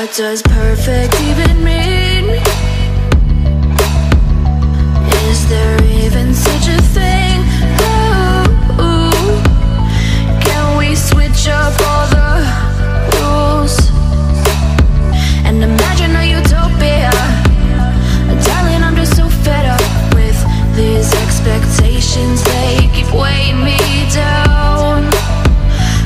What does perfect even mean? Is there even such a thing? Ooh, can we switch up all the rules and imagine a utopia? Darling, I'm just so fed up with these expectations. They keep weighing me down.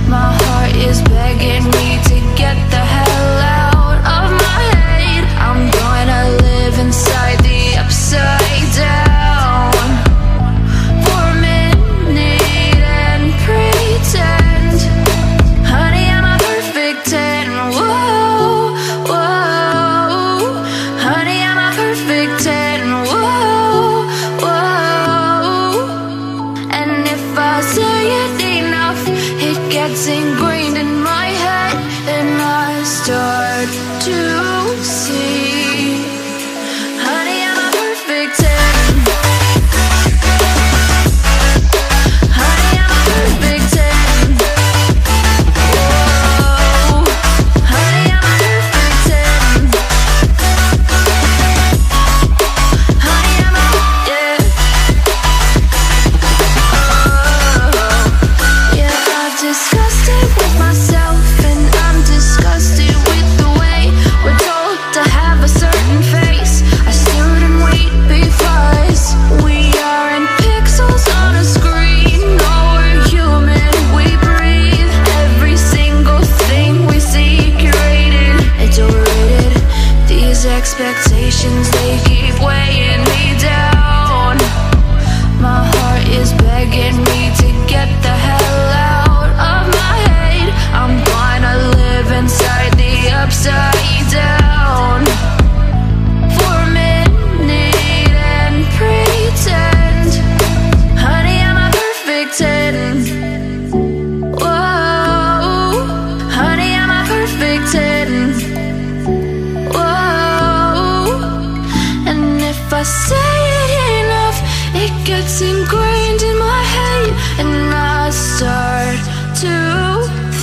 My heart is begging me to get the hell out of my head. I'm gonna live inside the upside down for a minute and pretend, honey, I'm a perfect 10. Whoa, whoa, honey, I'm a perfect 10. Whoa, whoa, and if I say it enough, it gets ingrained in my head, and I start to see, honey, I'm a perfect 10. Honey, I'm a perfect 10. Whoa, honey, I'm a perfect 10. Honey, I'm a, yeah. Oh, yeah, I've discussed it with myself, and I'm disgusted with the way we're told to have a certain face. I stood and wait because we aren't pixels on a screen. No, we're human, we breathe. Every single thing we see curated. It's overrated. These expectations, they keep weighing me down. My heart is begging me to get the hell out of my head. I'm gonna live inside the upside down for a minute and pretend, honey, I'm a perfect 10. Whoa, honey, I'm a perfect 10. Whoa, and if I say it enough, it gets ingrained in my head, and I start to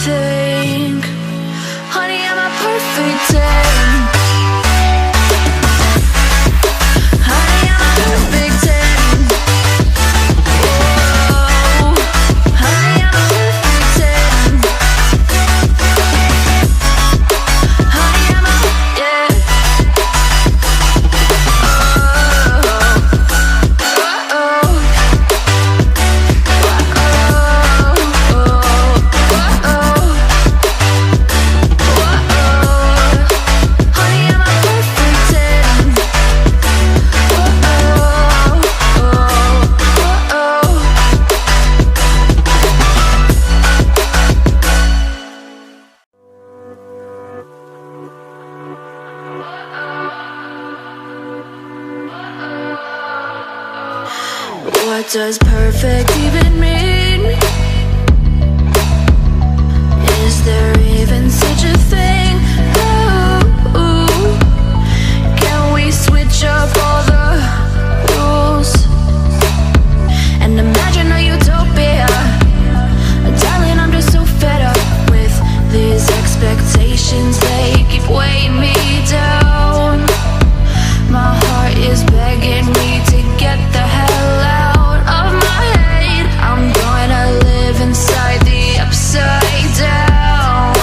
think, honey, I'm a perfect 10. Honey, I'm a perfect 10. Whoa, honey, I'm a perfect 10. Honey, I'm a, yeah. What does perfect even mean? Is there even such a thing? Ooh, can we switch up all the rules and imagine a utopia? Darling, I'm just so fed up with these expectations. They keep weighing me down. My heart is begging me to get the hell out of my head. I'm gonna live inside the upside down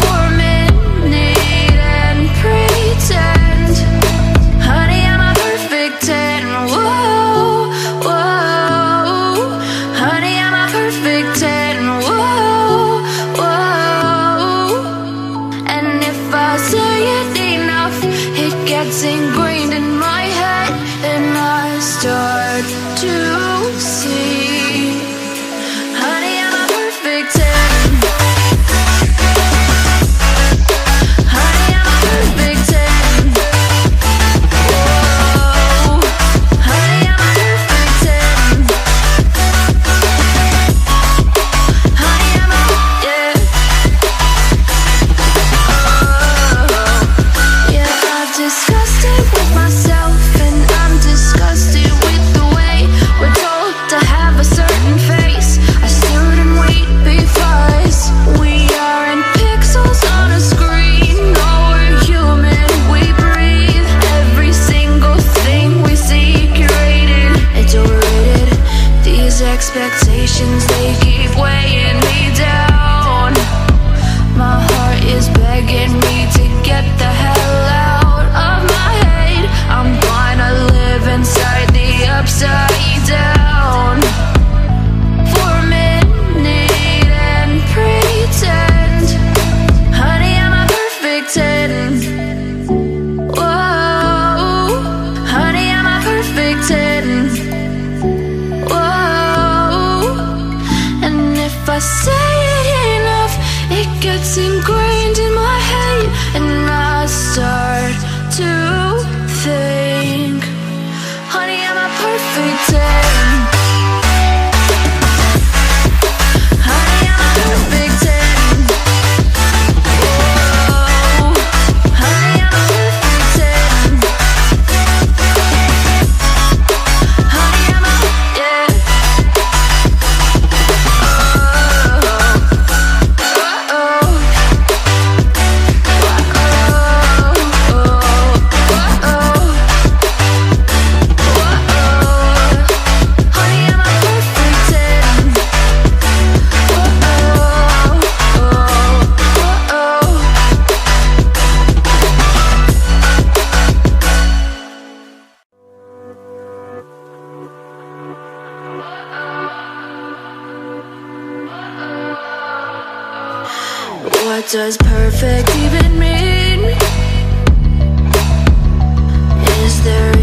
for a minute and pretend, honey, I'm a perfect 10. Whoa, whoa, honey, I'm a perfect 10. Whoa, whoa, and if I say it enough, it gets ingrained in my head, and I start to see, honey, I'm a perfect 10. Honey, I'm a perfect 10. Whoa, honey, I'm a perfect 10. Honey, I'm a, yeah. Oh, yeah, I've discussed it with myself, and I'm disgusted with the way we're expectations, they keep weighing me down. My heart is begging me to get the hell out of my head. I'm gonna live inside the upside down for a minute and pretend, honey, I'm a perfect 10. Whoa, honey, I'm a perfect 10. Whoa, and if I say it enough, it gets ingrained in my head, and I start to think, honey, I'm a perfect 10. Honey, I'm a perfect 10. Whoa, honey, I'm a perfect 10. Honey, I'm a, yeah. What does perfect even mean? Is there